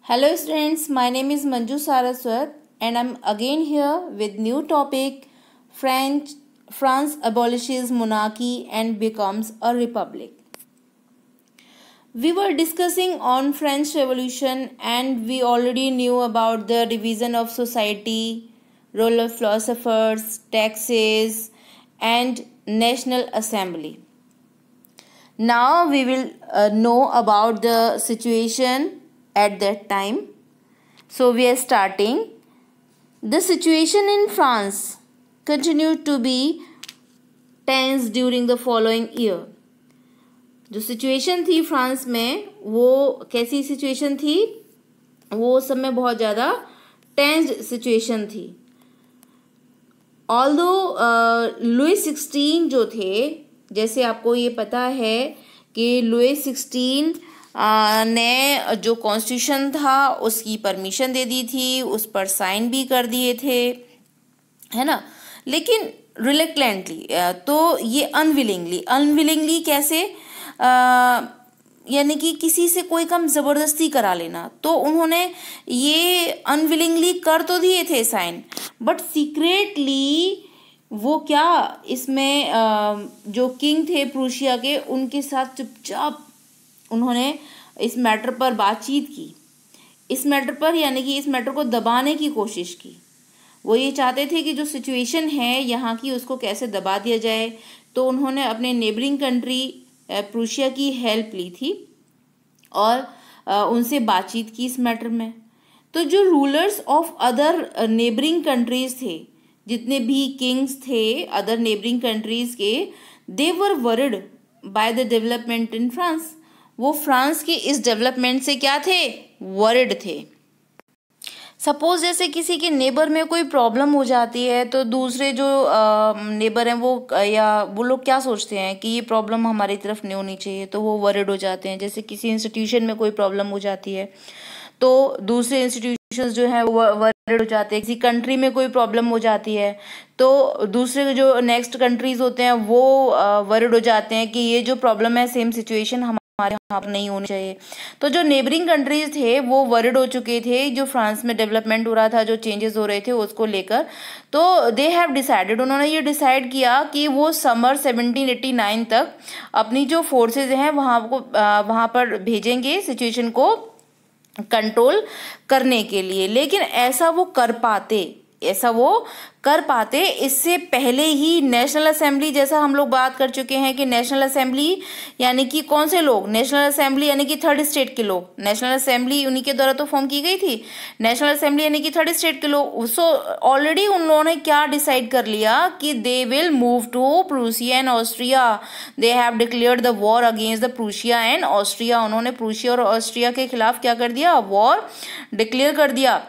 Hello students, my name is Manju Saraswat and I'm again here with new topic France abolishes monarchy and becomes a republic. We were discussing on French Revolution and we already knew about the division of society, role of philosophers, taxes and National Assembly. Now we will know about the situation at that time. So we are starting. The situation in France continued to be tense during the following year. जो situation थी France में वो कैसी situation थी, वो उस समय बहुत ज़्यादा टेंस्ड सिचुएशन थी. ऑल्दो लुई 16 जो थे, जैसे आपको ये पता है कि लुई 16 ने जो कॉन्स्टिट्यूशन था उसकी परमिशन दे दी थी, उस पर साइन भी कर दिए थे, है ना. लेकिन रिलक्टेंटली, तो ये अनविलिंगली कैसे, यानी कि किसी से कोई काम ज़बरदस्ती करा लेना. तो उन्होंने ये अनविलिंगली कर तो दिए थे साइन, बट सीक्रेटली वो क्या इसमें जो किंग थे प्रूशिया के, उनके साथ चुपचाप उन्होंने इस मैटर पर बातचीत की. इस मैटर पर, यानी कि इस मैटर को दबाने की कोशिश की. वो ये चाहते थे कि जो सिचुएशन है यहाँ की उसको कैसे दबा दिया जाए. तो उन्होंने अपने नेबरिंग कंट्री प्रूशिया की हेल्प ली थी और उनसे बातचीत की इस मैटर में. तो जो rulers of other neighbouring countries थे, जितने भी किंग्स थे अदर नेबरिंग कंट्रीज के, they were worried by the development in France. वो फ्रांस के इस डेवलपमेंट से क्या थे, वरिड थे. सपोज जैसे किसी के नेबर में कोई प्रॉब्लम हो जाती है तो दूसरे जो नेबर हैं वो लोग क्या सोचते हैं कि ये प्रॉब्लम हमारी तरफ नहीं होनी चाहिए, तो वो वरिड हो जाते हैं. जैसे किसी इंस्टीट्यूशन में कोई प्रॉब्लम हो जाती है तो दूसरे इंस्टीट्यूशंस जो हैं वो वरिड हो जाते हैं. किसी कंट्री में कोई प्रॉब्लम हो जाती है तो दूसरे जो नेक्स्ट कंट्रीज होते हैं वो वरिड हो जाते हैं कि ये जो प्रॉब्लम है, सेम सिचुएशन हमारे यहाँ पर नहीं होनी चाहिए. तो जो नेबरिंग कंट्रीज थे वो वरिड हो चुके थे जो फ्रांस में डेवलपमेंट हो रहा था, जो चेंजेस हो रहे थे उसको लेकर. तो दे हैव डिसाइडेड, उन्होंने ये डिसाइड किया कि वो समर 1789 तक अपनी जो फोर्सेज हैं वहाँ पर भेजेंगे सिचुएशन को कंट्रोल करने के लिए. लेकिन ऐसा वो कर पाते इससे पहले ही नेशनल असेंबली, जैसा हम लोग बात कर चुके हैं कि नेशनल असेंबली यानी कि कौन से लोग, नेशनल असेंबली यानी कि थर्ड स्टेट के लोग. नेशनल असेंबली उन्हीं के द्वारा तो फॉर्म की गई थी. नेशनल असेंबली यानी कि थर्ड स्टेट के लोग. सो ऑलरेडी उन्होंने क्या डिसाइड कर लिया कि they will move to Prussia and Austria. They have declared the war against the Prussia and Austria. उन्होंने प्रूसिया और ऑस्ट्रिया के खिलाफ क्या कर दिया, वॉर डिक्लेयर कर दिया.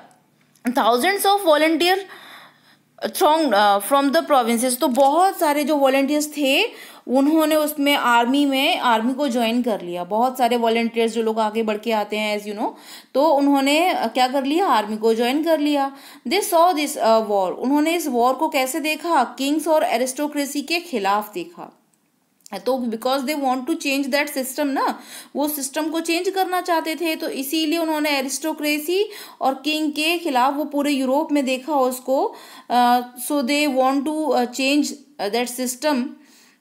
Thousands of volunteer throng from the provinces. तो बहुत सारे जो वॉलंटियर्स थे उन्होंने उसमें आर्मी को ज्वाइन कर लिया. बहुत सारे वॉलंटियर्स जो लोग आगे बढ़ के आते हैं एज यू नो, तो उन्होंने क्या कर लिया, आर्मी को ज्वाइन कर लिया. They saw this war. उन्होंने इस वॉर को कैसे देखा, किंग्स और एरिस्टोक्रेसी के खिलाफ देखा. तो because they want to change that system ना, वो सिस्टम को चेंज करना चाहते थे. तो इसीलिए उन्होंने एरिस्टोक्रेसी और किंग के खिलाफ वो पूरे यूरोप में देखा उसको. So they want to change that system.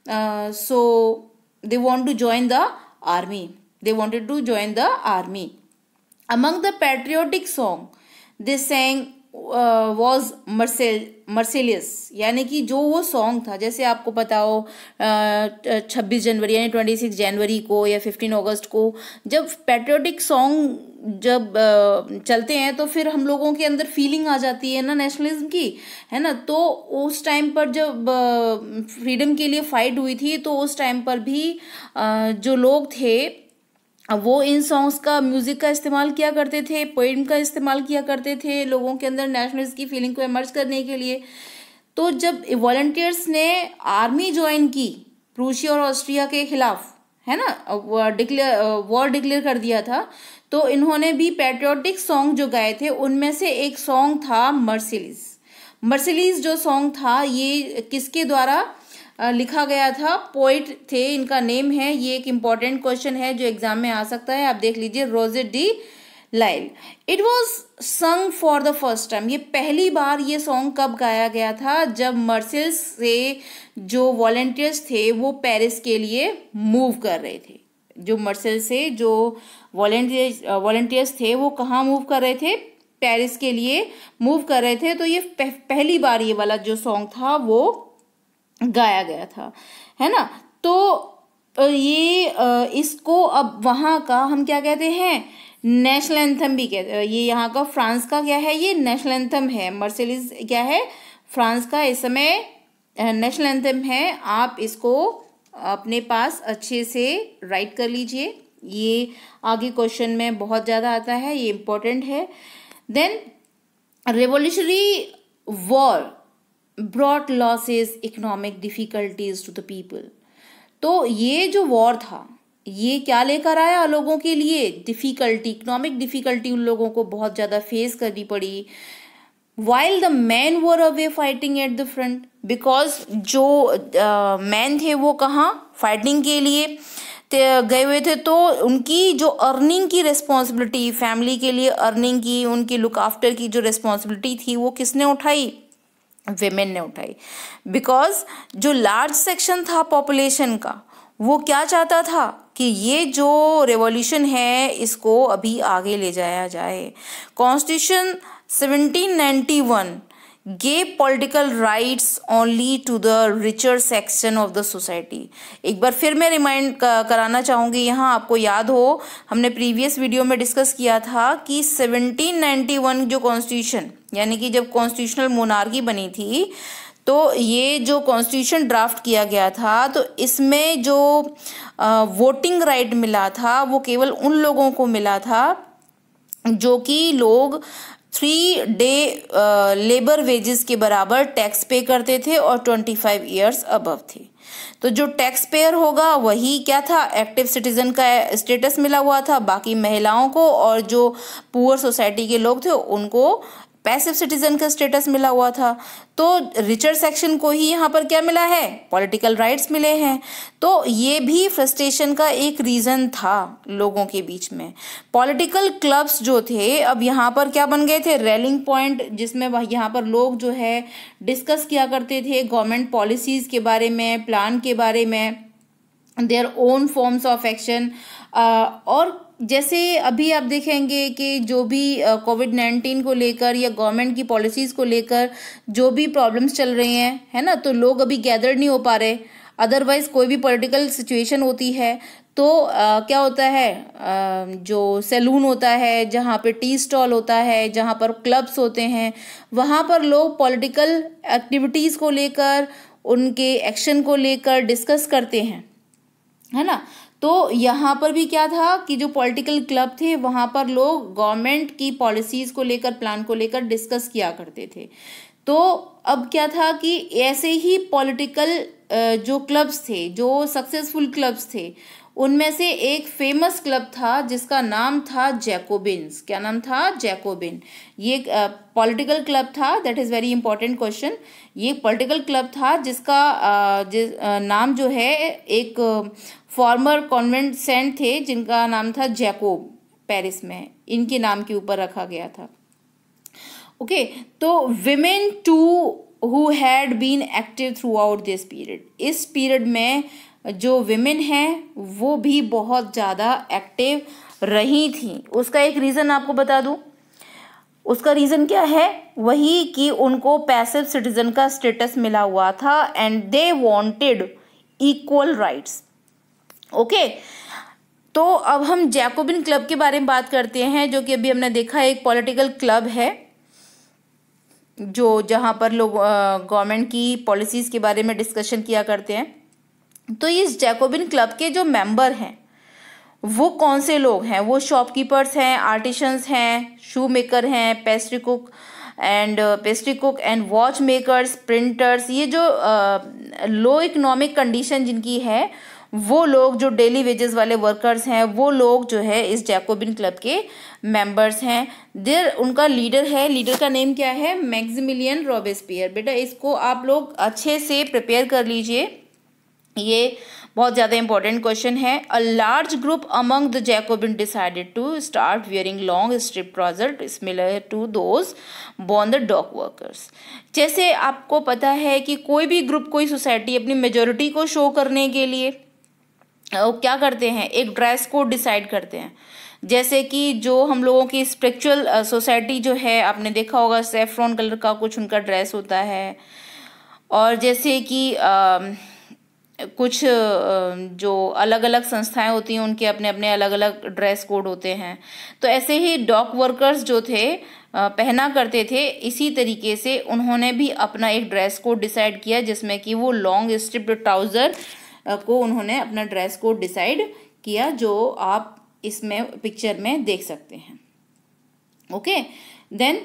So they want to join the army. They wanted to join the army. Among the patriotic song they sang was Marseillaise. यानी कि जो वो सॉन्ग था, जैसे आपको पता हो 26 जनवरी यानी 26 जनवरी को या 15 अगस्त को जब पैट्रियोटिक सॉन्ग जब चलते हैं तो फिर हम लोगों के अंदर फीलिंग आ जाती है ना नेशनलिज्म की, है ना. तो उस टाइम पर जब फ्रीडम के लिए फाइट हुई थी तो उस टाइम पर भी जो लोग थे वो इन सॉन्ग्स का, म्यूजिक का इस्तेमाल किया करते थे, पोइम का इस्तेमाल किया करते थे लोगों के अंदर नेशनलिज्म की फीलिंग को इमर्ज करने के लिए. तो जब वॉलंटियर्स ने आर्मी ज्वाइन की प्रूशिया और ऑस्ट्रिया के खिलाफ, है ना, वॉर डिक्लेयर कर दिया था, तो इन्होंने भी पैट्रियोटिक सॉन्ग जो गाए थे उनमें से एक सॉन्ग था मर्सिलीज. जो सॉन्ग था ये किसके द्वारा लिखा गया था, पोइट थे, इनका नेम है, ये एक इम्पॉर्टेंट क्वेश्चन है जो एग्जाम में आ सकता है, आप देख लीजिए, रोजे डी लाइल। इट वॉज संग फॉर द फर्स्ट टाइम, ये पहली बार ये सॉन्ग कब गाया गया था, जब मार्सेल्स से जो वॉलंटियर्स थे वो पेरिस के लिए मूव कर रहे थे। जो मार्सेल्स से जो वॉलंटियर्स थे वो कहाँ मूव कर रहे थे, पेरिस के लिए मूव कर रहे थे। तो ये पहली बार ये वाला जो सॉन्ग था वो गाया गया था, है ना। तो ये इसको अब वहाँ का हम क्या कहते हैं, नेशनल एंथम भी कहते हैं। ये यहाँ का फ्रांस का क्या है, ये नेशनल एंथम है। मार्सेलिस क्या है, फ्रांस का इस समय नेशनल एंथम है। आप इसको अपने पास अच्छे से राइट कर लीजिए, ये आगे क्वेश्चन में बहुत ज़्यादा आता है, ये इम्पोर्टेंट है। Then revolutionary war brought losses, economic difficulties to the people. तो ये जो वॉर था ये क्या लेकर आया लोगों के लिए, डिफिकल्टी, इकोनॉमिक डिफिकल्टी उन लोगों को बहुत ज़्यादा फेस करनी पड़ी। While the man were away fighting at the front, because जो मैन थे वो कहाँ फाइटिंग के लिए गए हुए थे, तो उनकी जो अर्निंग की रिस्पॉन्सिबिलिटी, फैमिली के लिए अर्निंग की, उनकी लुक आफ्टर की जो रिस्पॉन्सिबिलिटी थी वो किसने उठाई, विमेन ने उठाई। बिकॉज जो लार्ज सेक्शन था पॉपुलेशन का वो क्या चाहता था कि ये जो रेवोल्यूशन है इसको अभी आगे ले जाया जाए। Constitution 1791 gave political rights only to the richer section of the society। एक बार फिर मैं रिमाइंड कराना चाहूँगी, यहाँ आपको याद हो हमने प्रीवियस वीडियो में डिस्कस किया था कि 1791 जो कॉन्स्टिट्यूशन, यानी कि जब कॉन्स्टिट्यूशनल मोनार्की बनी थी, तो ये जो कॉन्स्टिट्यूशन ड्राफ्ट किया गया था, तो इसमें जो वोटिंग राइट मिला था वो केवल उन लोगों को मिला था जो कि लोग 3 डे लेबर वेजेस के बराबर टैक्स पे करते थे और 25 ईयर्स अबव थे। तो जो टैक्स पेयर होगा वही क्या था, एक्टिव सिटीजन का स्टेटस मिला हुआ था। बाकी महिलाओं को और जो पुअर सोसाइटी के लोग थे उनको पैसिव सिटीजन का स्टेटस मिला हुआ था। तो रिचर सेक्शन को ही यहाँ पर क्या मिला है, पॉलिटिकल राइट्स मिले हैं। तो ये भी फ्रस्ट्रेशन का एक रीज़न था लोगों के बीच में। पॉलिटिकल क्लब्स जो थे अब यहाँ पर क्या बन गए थे, रैलिंग पॉइंट, जिसमें यहाँ पर लोग जो है डिस्कस किया करते थे गवर्नमेंट पॉलिसीज़ के बारे में, प्लान के बारे में, their own forms of action. और जैसे अभी आप देखेंगे कि जो भी कोविड-19 को लेकर या गवर्नमेंट की पॉलिसीज़ को लेकर जो भी प्रॉब्लम्स चल रही हैं, है ना, तो लोग अभी गैदर नहीं हो पा रहे। अदरवाइज कोई भी पॉलिटिकल सिचुएशन होती है तो क्या होता है, जो सैलून होता है, जहाँ पे टी स्टॉल होता है, जहाँ पर क्लब्स होते हैं, वहाँ पर लोग पॉलिटिकल एक्टिविटीज़ को लेकर, उनके एक्शन को लेकर डिस्कस करते हैं, है ना। तो यहाँ पर भी क्या था कि जो पॉलिटिकल क्लब थे वहाँ पर लोग गवर्नमेंट की पॉलिसीज़ को लेकर, प्लान को लेकर डिस्कस किया करते थे। तो अब क्या था कि ऐसे ही पॉलिटिकल जो क्लब्स थे, जो सक्सेसफुल क्लब्स थे, उनमें से एक फेमस क्लब था जिसका नाम था जैकोबिन्स। क्या नाम था, जैकोबिन। ये पॉलिटिकल क्लब था, that is very important question. ये पॉलिटिकल क्लब था जिसका नाम जो है, एक फॉर्मर कॉन्वेंट सेंट थे जिनका नाम था जैकोब, पेरिस में, इनके नाम के ऊपर रखा गया था। ओके, तो women too who had been active throughout this period, इस पीरियड में जो विमेन हैं वो भी बहुत ज़्यादा एक्टिव रही थी। उसका एक रीज़न आपको बता दूं, उसका रीज़न क्या है, वही कि उनको पैसिव सिटीजन का स्टेटस मिला हुआ था and they wanted equal rights. Okay, तो अब हम जैकोबिन क्लब के बारे में बात करते हैं, जो कि अभी हमने देखा एक पॉलिटिकल क्लब है जो जहाँ पर लोग गवर्नमेंट की पॉलिसीज़ के बारे में डिस्कशन किया करते हैं। तो इस जैकोबिन क्लब के जो मेंबर हैं वो कौन से लोग हैं, वो शॉपकीपर्स हैं, आर्टिशंस हैं, शू मेकर हैं, pastry cook and watch makers, printers. ये जो लो इकोनॉमिक कंडीशन जिनकी है वो लोग, जो डेली वेजेस वाले वर्कर्स हैं, वो लोग जो है इस जैकोबिन क्लब के मेंबर्स हैं। उनका लीडर है, लीडर का नेम क्या है, मैक्सिमिलियन रॉबेस्पियर। बेटा इसको आप लोग अच्छे से प्रिपेयर कर लीजिए, ये बहुत ज़्यादा इंपॉर्टेंट क्वेश्चन है। A large group among the Jacobin decided to start wearing long strip trouser similar to those worn the dock workers. जैसे आपको पता है कि कोई भी ग्रुप, कोई सोसाइटी अपनी मेजोरिटी को शो करने के लिए क्या करते हैं, एक ड्रेस कोड डिसाइड करते हैं। जैसे कि जो हम लोगों की स्पिरिचुअल सोसाइटी जो है, आपने देखा होगा सैफ्रॉन कलर का कुछ उनका ड्रेस होता है। और जैसे कि कुछ जो अलग अलग संस्थाएं होती हैं उनके अपने अपने अलग अलग ड्रेस कोड होते हैं। तो ऐसे ही डॉक वर्कर्स जो थे पहना करते थे, इसी तरीके से उन्होंने भी अपना एक ड्रेस कोड डिसाइड किया जिसमें कि वो लॉन्ग स्ट्रिप्ड ट्राउज़र को उन्होंने अपना ड्रेस कोड डिसाइड किया, जो आप इसमें पिक्चर में देख सकते हैं। Okay, then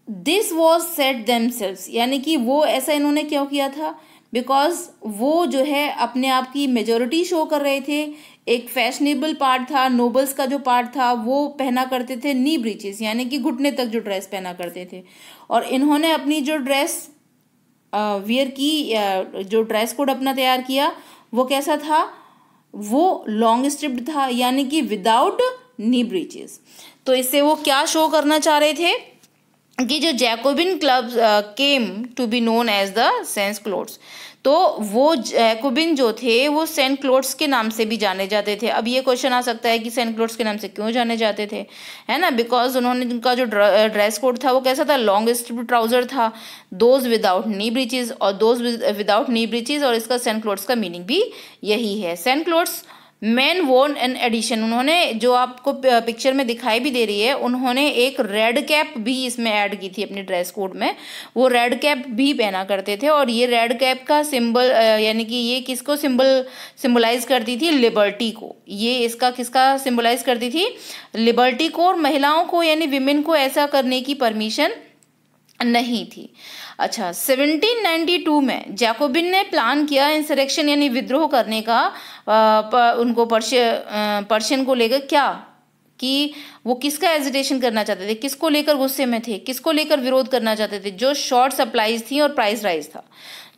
this was set themselves, यानी कि वो ऐसा इन्होंने क्यों किया था, बिकॉज वो जो है अपने आप की मेजोरिटी शो कर रहे थे। एक फैशनेबल पार्ट था, नोबल्स का जो पार्ट था वो पहना करते थे नी ब्रीचेस, यानी कि घुटने तक जो ड्रेस पहना करते थे। और इन्होंने अपनी जो ड्रेस वियर की, जो ड्रेस कोड अपना तैयार किया वो कैसा था, वो लॉन्ग स्ट्रिप्ड था, यानी कि विदाउट नी ब्रीचेस। तो इससे वो क्या शो करना चाह रहे थे कि जो Jacobin clubs came to be known as the sans culottes, तो वो जैकोबिन जो थे वो सेंट क्लोड्स के नाम से भी जाने जाते थे। अब ये क्वेश्चन आ सकता है कि सेंट क्लोड्स के नाम से क्यों जाने जाते थे, है ना, बिकॉज उन्होंने, उनका जो ड्रेस कोड था वो कैसा था, लॉन्ग स्ट्रिप्ड ट्राउजर था, दोज विदाउट नी ब्रीचेस और दोज विदाउट नी ब्रीचेस, और इसका सेंट क्लोड्स का मीनिंग भी यही है। सेंट क्लोड्स मैन वोन एन एडिशन, उन्होंने जो आपको पिक्चर में दिखाई भी दे रही है, उन्होंने एक रेड कैप भी इसमें ऐड की थी अपने ड्रेस कोड में। वो रेड कैप भी पहना करते थे, और ये रेड कैप का सिंबल, यानी कि ये किसको सिंबलाइज करती थी, लिबर्टी को। ये इसका किसका सिंबलाइज करती थी, लिबर्टी को। और महिलाओं को यानी विमेन को ऐसा करने की परमिशन नहीं थी। अच्छा, 1792 में जैकोबिन ने प्लान किया इंसरेक्शन यानी विद्रोह करने का, उनको पर्शियन को लेकर, क्या कि वो किसका एजिटेशन करना चाहते थे, किसको लेकर गुस्से में थे, किसको लेकर विरोध करना चाहते थे, जो शॉर्ट सप्लाईज थी और प्राइस राइज था,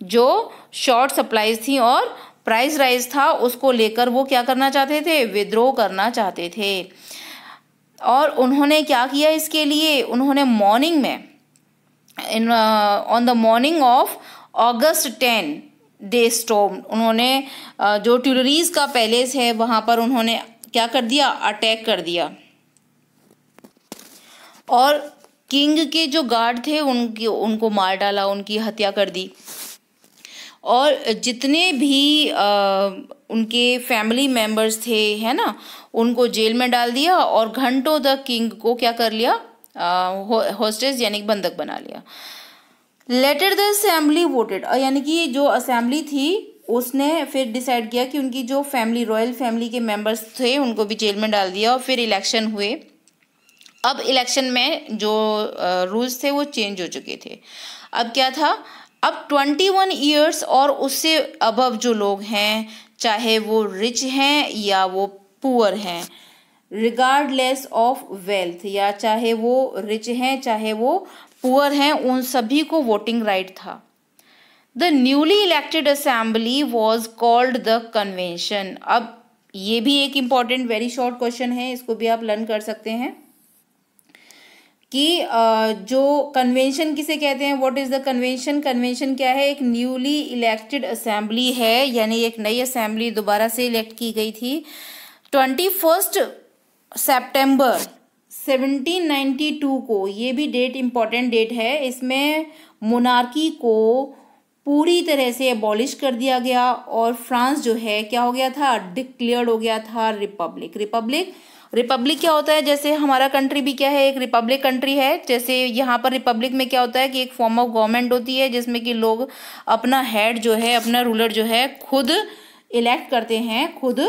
जो शॉर्ट सप्लाईज थी और प्राइस राइज था, उसको लेकर वो क्या करना चाहते थे, विद्रोह करना चाहते थे। और उन्होंने क्या किया इसके लिए, उन्होंने मॉर्निंग में on the morning of August 10 they storm, उन्होंने जो ट्यूलरीज का पैलेस है वहां पर उन्होंने क्या कर दिया, अटैक कर दिया, और किंग के जो गार्ड थे उनको मार डाला, उनकी हत्या कर दी, और जितने भी उनके फैमिली मेंबर्स थे, है ना, उनको जेल में डाल दिया, और घंटों तक किंग को क्या कर लिया, होस्टेज यानी बंधक बना लिया। लेटर द असेंबली वोटेड, यानी कि जो असेंबली थी उसने फिर डिसाइड किया कि उनकी जो फैमिली, रॉयल फैमिली के मेंबर्स थे उनको भी जेल में डाल दिया, और फिर इलेक्शन हुए। अब इलेक्शन में जो रूल्स थे वो चेंज हो चुके थे। अब क्या था, अब 21 ईयर्स और उससे अबव जो लोग हैं, चाहे वो रिच हैं या वो पुअर हैं, रिगार्डलेस ऑफ वेल्थ, या चाहे वो रिच हैं चाहे वो पुअर हैं, उन सभी को वोटिंग राइट था। The newly elected assembly was called the convention. अब ये भी एक इम्पॉर्टेंट वेरी शॉर्ट क्वेश्चन है, इसको भी आप लर्न कर सकते हैं कि जो कन्वेंशन किसे कहते हैं, what is the convention. Convention क्या है, एक न्यूली इलेक्टेड असेंबली है, यानी एक नई असेंबली दोबारा से इलेक्ट की गई थी। 21 सितंबर 1792 को, ये भी डेट इम्पॉर्टेंट डेट है, इसमें मोनार्की को पूरी तरह से एबॉलिश कर दिया गया, और फ्रांस जो है क्या हो गया था, डिक्लेयर्ड हो गया था रिपब्लिक। रिपब्लिक क्या होता है, जैसे हमारा कंट्री भी क्या है, एक रिपब्लिक कंट्री है। जैसे यहाँ पर रिपब्लिक में क्या होता है कि एक फॉर्म ऑफ गवर्नमेंट होती है जिसमें कि लोग अपना हेड जो है, अपना रूलर जो है खुद इलेक्ट करते हैं, खुद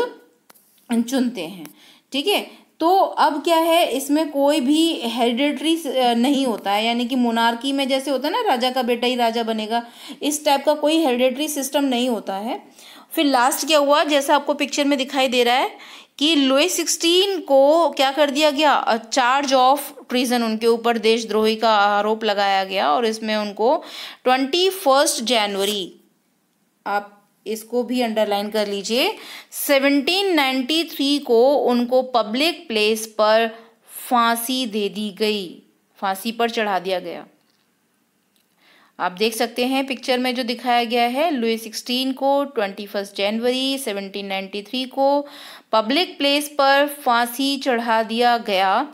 चुनते हैं, ठीक है। तो अब क्या है, इसमें कोई भी हेरिडेटरी नहीं होता है, यानी कि मोनार्की में जैसे होता है ना, राजा का बेटा ही राजा बनेगा, इस टाइप का कोई हेरिडेटरी सिस्टम नहीं होता है। फिर लास्ट क्या हुआ, जैसा आपको पिक्चर में दिखाई दे रहा है कि लुई 16 को क्या कर दिया गया, चार्ज ऑफ ट्रीजन, उनके ऊपर देशद्रोही का आरोप लगाया गया, और इसमें उनको 21 जनवरी, आप इसको भी अंडरलाइन कर लीजिए। 1793 को उनको पब्लिक प्लेस पर फांसी दे दी गई, फांसी पर चढ़ा दिया गया। आप देख सकते हैं पिक्चर में जो दिखाया गया है, लुई 16 को 21 जनवरी 1793 को पब्लिक प्लेस पर फांसी चढ़ा दिया गया।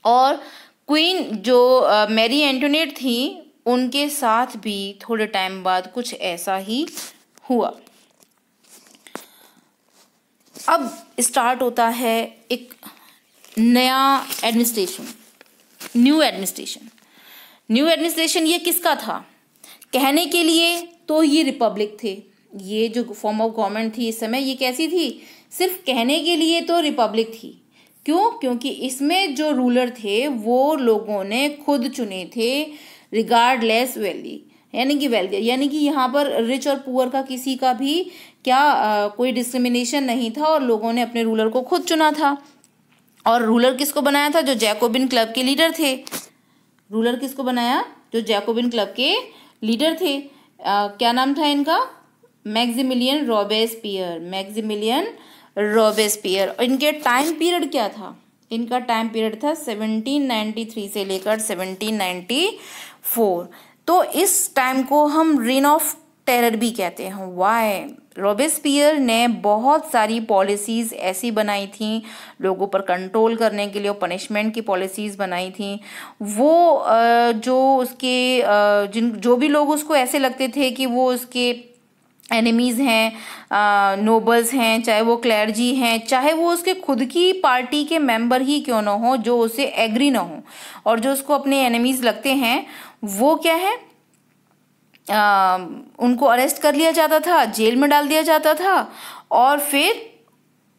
और क्वीन जो मैरी एंटोनेट थी, उनके साथ भी थोड़े टाइम बाद कुछ ऐसा ही हुआ। अब स्टार्ट होता है एक नया administration, new administration. New administration ये किसका था? कहने के लिए तो ये रिपब्लिक थे, ये जो फॉर्म ऑफ गवर्नमेंट थी इस समय, ये कैसी थी? सिर्फ कहने के लिए तो रिपब्लिक थी। क्यों? क्योंकि इसमें जो रूलर थे वो लोगों ने खुद चुने थे, रिगार्डलेस वैली यानी कि वेल्थ, यानी कि यहाँ पर रिच और पुअर का किसी का भी कोई डिस्क्रिमिनेशन नहीं था, और लोगों ने अपने रूलर को खुद चुना था। और रूलर किसको बनाया था? जो जैकोबिन क्लब के लीडर थे। रूलर किसको बनाया? जो जैकोबिन क्लब के लीडर थे। क्या नाम था इनका? Maximilian Robespierre, Maximilian Robespierre. इनके टाइम पीरियड क्या था? इनका टाइम पीरियड था 1793 से लेकर 1794। तो इस टाइम को हम रेन ऑफ टेरर भी कहते हैं। वाई? रॉबेस्पियर ने बहुत सारी पॉलिसीज़ ऐसी बनाई थी लोगों पर कंट्रोल करने के लिए, पनिशमेंट की पॉलिसीज़ बनाई थी। वो जो उसके जो भी लोग उसको ऐसे लगते थे कि वो उसके एनिमीज़ हैं, नोबल्स हैं, चाहे वो क्लर्जी हैं, चाहे वो उसके खुद की पार्टी के मेंबर ही क्यों ना हो, जो उसे एग्री ना हो और जो उसको अपने एनिमीज़ लगते हैं, वो क्या है, उनको अरेस्ट कर लिया जाता था, जेल में डाल दिया जाता था। और फिर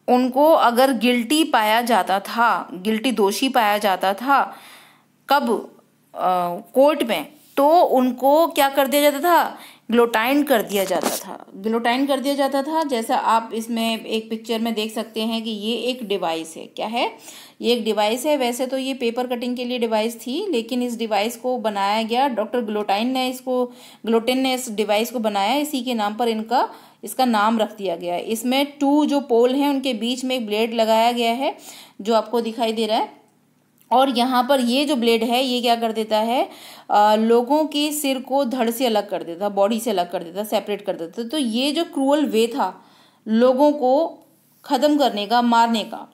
उनको अगर गिल्टी पाया जाता था, गिल्टी दोषी पाया जाता था, कब? कोर्ट में, तो उनको क्या कर दिया जाता था? ग्लोटाइन कर दिया जाता था। ग्लोटाइन कर दिया जाता था। जैसा आप इसमें एक पिक्चर में देख सकते हैं कि ये एक डिवाइस है। क्या है? ये एक डिवाइस है। वैसे तो ये पेपर कटिंग के लिए डिवाइस थी, लेकिन इस डिवाइस को बनाया गया डॉक्टर ग्लोटाइन ने, ग्लोटिन ने इस डिवाइस को बनाया। इसी के नाम पर इसका नाम रख दिया गया है। इसमें 2 जो पोल हैं उनके बीच में एक ब्लेड लगाया गया है, जो आपको दिखाई दे रहा है। और यहाँ पर ये जो ब्लेड है, ये क्या कर देता है? लोगों के सिर को धड़ से अलग कर देता, बॉडी से अलग कर देता, सेपरेट कर देता। तो ये जो क्रूअल वे था लोगों को ख़त्म करने का, मारने का,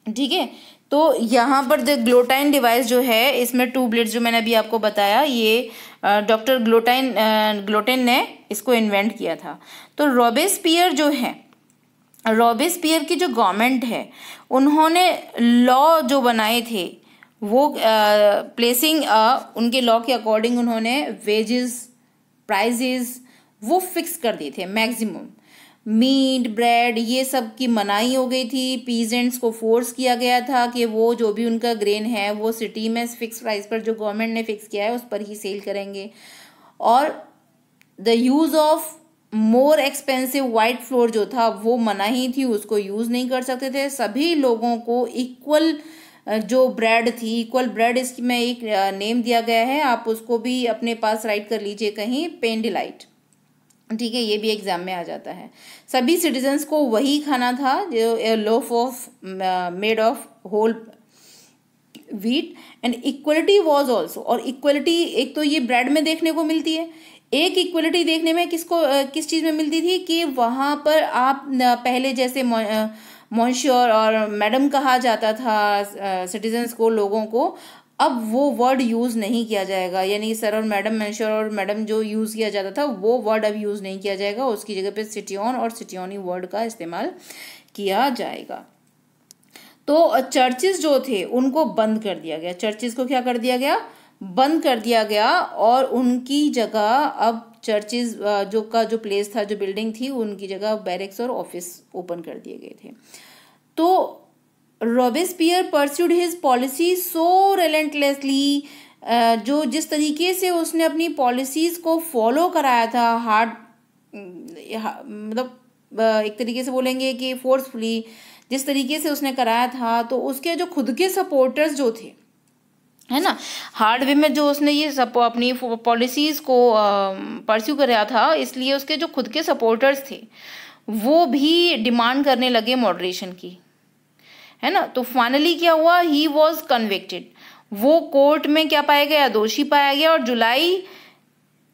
ठीक है। तो यहाँ पर जो ग्लोटाइन डिवाइस जो है, इसमें 2 ब्लेड्स जो मैंने अभी आपको बताया, ये डॉक्टर ग्लोटिन ने इसको इन्वेंट किया था। तो रॉबेस्पियर जो है, रॉबेस्पियर की जो गवर्नमेंट है, उन्होंने लॉ जो बनाए थे वो प्लेसिंग उनके लॉ के अकॉर्डिंग उन्होंने वेजेस, प्राइजेस वो फिक्स कर दिए थे। मैक्सिमम मीट, ब्रेड, ये सब की मनाही हो गई थी। पीजेंट्स को फोर्स किया गया था कि वो जो भी उनका ग्रेन है वो सिटी में फिक्स प्राइस पर, जो गवर्नमेंट ने फिक्स किया है, उस पर ही सेल करेंगे। और the use of more expensive white floor जो था वो मनाही थी, उसको यूज़ नहीं कर सकते थे। सभी लोगों को इक्वल जो ब्रेड थी, इक्वल ब्रेड, इसमें एक नेम दिया गया है, आप उसको भी अपने पास राइट कर लीजिए कहीं, पेन डिलाइट, ठीक है। ये भी एग्जाम में आ जाता है। सभी सिटीजन्स को वही खाना था, जो loaf of made of whole wheat and equality was also. और इक्वलिटी एक तो ये ब्रेड में देखने को मिलती है, एक इक्वलिटी देखने में किस चीज़ में मिलती थी कि वहाँ पर आप पहले जैसे मॉन्श्योर और मैडम कहा जाता था सिटीजन्स को, लोगों को, अब वो वर्ड यूज़ नहीं किया जाएगा। यानी सर और मैडम, मॉन्श्योर और मैडम जो यूज़ किया जाता था, वो वर्ड अब यूज़ नहीं किया जाएगा। उसकी जगह पे सिटियोन और सिटियोनी वर्ड का इस्तेमाल किया जाएगा। तो चर्चेस जो थे उनको बंद कर दिया गया। चर्चेस को क्या कर दिया गया? बंद कर दिया गया। और उनकी जगह अब चर्चेस जो प्लेस था, जो बिल्डिंग थी, उनकी जगह बैरिक्स और ऑफिस ओपन कर दिए गए थे। तो Robespierre pursued his policy so relentlessly, जो जिस तरीके से उसने अपनी पॉलिसीज को फॉलो कराया था, हार्ड, मतलब एक तरीके से बोलेंगे कि फोर्सफुली जिस तरीके से उसने कराया था, तो उसके जो खुद के सपोर्टर्स जो थे, है ना। हार्ड वे में जो उसने ये सब अपनी पॉलिसीज को परस्यू कर रहा था, इसलिए उसके जो खुद के सपोर्टर्स थे वो भी डिमांड करने लगे मॉडरेशन की, है ना। तो फाइनली क्या हुआ, ही वॉज कन्विक्टेड, वो कोर्ट में क्या पाया गया, दोषी पाया गया। और जुलाई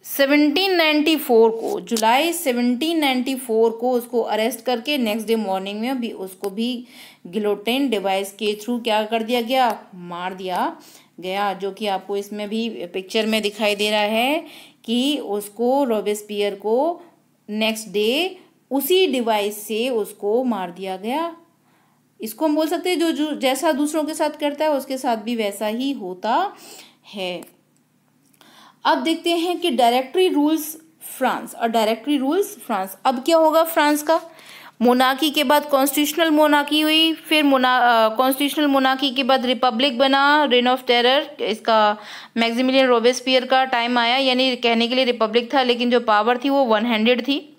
1794 को उसको अरेस्ट करके नेक्स्ट डे मॉर्निंग में भी उसको भी गिलोटिन डिवाइस के थ्रू क्या कर दिया गया, मार दिया गया। जो कि आपको इसमें भी पिक्चर में दिखाई दे रहा है कि उसको रॉबेस्पियर को नेक्स्ट डे उसी डिवाइस से उसको मार दिया गया। इसको हम बोल सकते हैं जो जैसा दूसरों के साथ करता है उसके साथ भी वैसा ही होता है। अब देखते हैं कि डायरेक्टरी रूल्स फ्रांस और डायरेक्टरी रूल्स फ्रांस। अब क्या होगा फ्रांस का, मोनार्की के बाद कॉन्स्टिट्यूशनल मोनार्की हुई, फिर कॉन्स्टिट्यूशनल मोनार्की के बाद रिपब्लिक बना, रेन ऑफ टेरर, इसका मैक्सिमिलियन रोबेस्पियर का टाइम आया, यानी कहने के लिए रिपब्लिक था लेकिन जो पावर थी वो वन हैंडेड थी।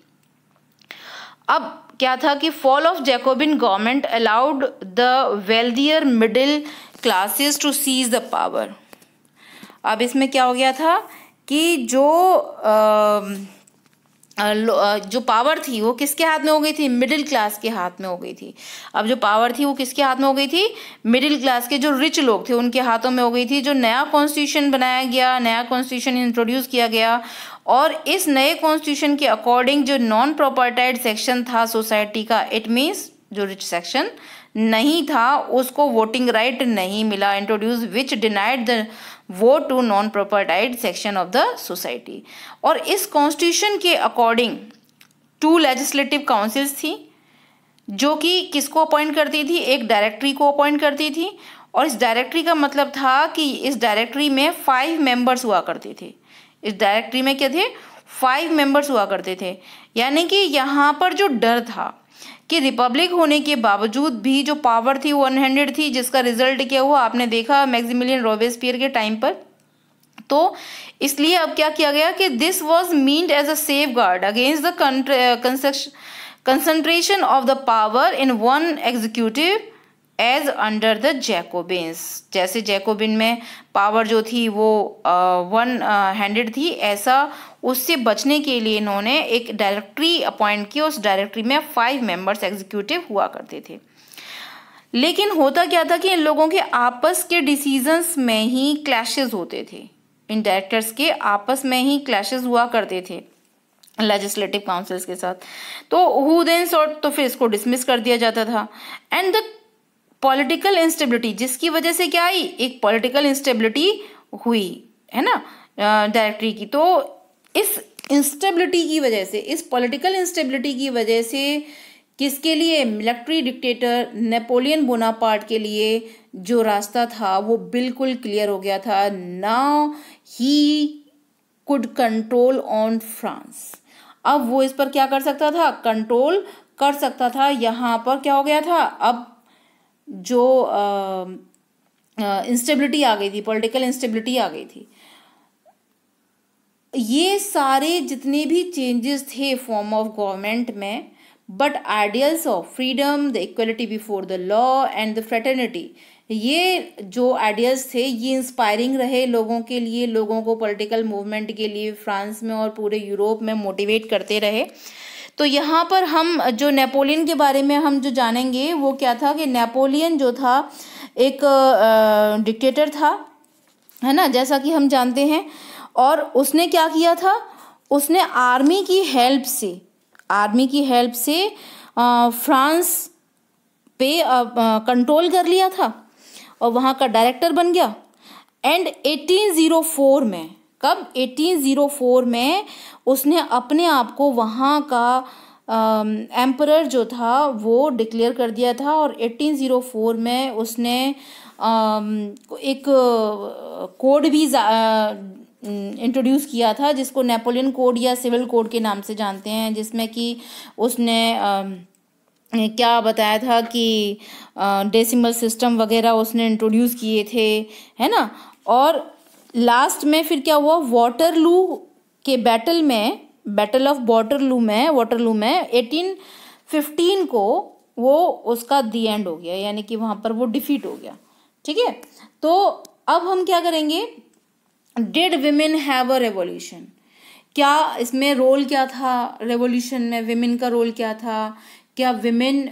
अब क्या था कि fall of Jacobin government allowed the wealthier middle classes to seize the power. अब इसमें क्या हो गया था कि जो पावर थी वो किसके हाथ में हो गई थी, मिडिल क्लास के हाथ में हो गई थी। अब जो पावर थी वो किसके हाथ में हो गई थी, मिडिल क्लास के जो रिच लोग थे उनके हाथों में हो गई थी। जो नया कॉन्स्टिट्यूशन बनाया गया, नया कॉन्स्टिट्यूशन इंट्रोड्यूस किया गया, और इस नए कॉन्स्टिट्यूशन के अकॉर्डिंग जो नॉन प्रोपर्टाइड सेक्शन था सोसाइटी का, इट मीन्स जो रिच सेक्शन नहीं था उसको वोटिंग राइट नहीं मिला, introduce which denied the vote to non propertied section of the society. और इस कॉन्स्टिट्यूशन के अकॉर्डिंग 2 लेजिस्लेटिव काउंसिल्स थी जो कि किसको अपॉइंट करती थी, एक डायरेक्टरी को अपॉइंट करती थी। और इस डायरेक्टरी का मतलब था कि इस डायरेक्टरी में 5 मेंबर्स हुआ करते थे। इस डायरेक्टरी में क्या थे, 5 मेंबर्स हुआ करते थे। यानी कि यहाँ पर जो डर था कि रिपब्लिक होने के बावजूद भी जो पावर थी वो अनहैंडेड थी, जिसका रिजल्ट क्या हुआ आपने देखा मैक्सिमिलियन रोबेस्पियर के टाइम पर। तो इसलिए अब क्या किया गया कि this was meant as a safeguard against the concentration of the power in one executive as under the Jacobins. जैसे जैकोबिन में पावर जो थी वो वन हैंडेड थी, ऐसा उससे बचने के लिए इन्होंने एक डायरेक्टरी अपॉइंट की। उस डायरेक्टरी में 5 मेंबर्स एग्जीक्यूटिव हुआ करते थे। लेकिन होता क्या था कि इन लोगों के आपस के डिसीजंस में ही क्लैशेस होते थे, इन डायरेक्टर्स के आपस में ही क्लैशेस हुआ करते थे लेजिस्लेटिव काउंसिल्स के साथ। तो हु देन सॉर्ट, तो फिर इसको डिसमिस कर दिया जाता था। एंड द पॉलिटिकल इंस्टेबिलिटी, जिसकी वजह से क्या आई, एक पॉलिटिकल इंस्टेबिलिटी हुई, है ना, डायरेक्टरी की। तो इस इंस्टेबिलिटी की वजह से, इस पॉलिटिकल इंस्टेबिलिटी की वजह से किसके लिए, मिलिट्री डिक्टेटर नेपोलियन बोनापार्ट के लिए जो रास्ता था वो बिल्कुल क्लियर हो गया था। Now he could control on France. अब वो इस पर क्या कर सकता था, कंट्रोल कर सकता था। यहाँ पर क्या हो गया था, अब जो इंस्टेबिलिटी आ गई थी, पॉलिटिकल इंस्टेबिलिटी आ गई थी। ये सारे जितने भी changes the form of government में, but ideals of freedom, the equality before the law and the fraternity, ये जो आइडियल्स थे ये इंस्पायरिंग रहे लोगों के लिए, लोगों को पॉलिटिकल मूवमेंट के लिए फ्रांस में और पूरे यूरोप में मोटिवेट करते रहे। तो यहाँ पर हम जो नेपोलियन के बारे में हम जो जानेंगे वो क्या था कि नेपोलियन जो था एक डिक्टेटर था, है ना, जैसा कि हम जानते हैं। और उसने क्या किया था, उसने आर्मी की हेल्प से फ्रांस पे कंट्रोल कर लिया था और वहाँ का डायरेक्टर बन गया। एंड 1804 में, कब, 1804 में उसने अपने आप को वहाँ का एम्परर जो था वो डिक्लेयर कर दिया था। और 1804 में उसने एक कोड भी इंट्रोड्यूस किया था जिसको नेपोलियन कोड या सिविल कोड के नाम से जानते हैं, जिसमें कि उसने क्या बताया था कि डेसिमल सिस्टम वगैरह उसने इंट्रोड्यूस किए थे, है ना। और लास्ट में फिर क्या हुआ, वाटरलू के बैटल ऑफ वाटरलू में 1815 को वो उसका दी एंड हो गया, यानी कि वहाँ पर वो डिफीट हो गया। ठीक है, तो अब हम क्या करेंगे, did women have a revolution, क्या इसमें रोल क्या था, रेवोल्यूशन में विमेन का रोल क्या था, क्या विमेन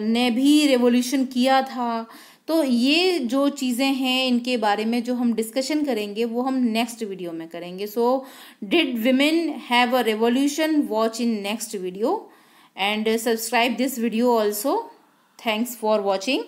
ने भी रेवोल्यूशन किया था। तो ये जो चीज़ें हैं इनके बारे में जो हम डिस्कशन करेंगे वो हम नेक्स्ट वीडियो में करेंगे। So did women have a revolution, watch in next video and subscribe this video also. Thanks for watching.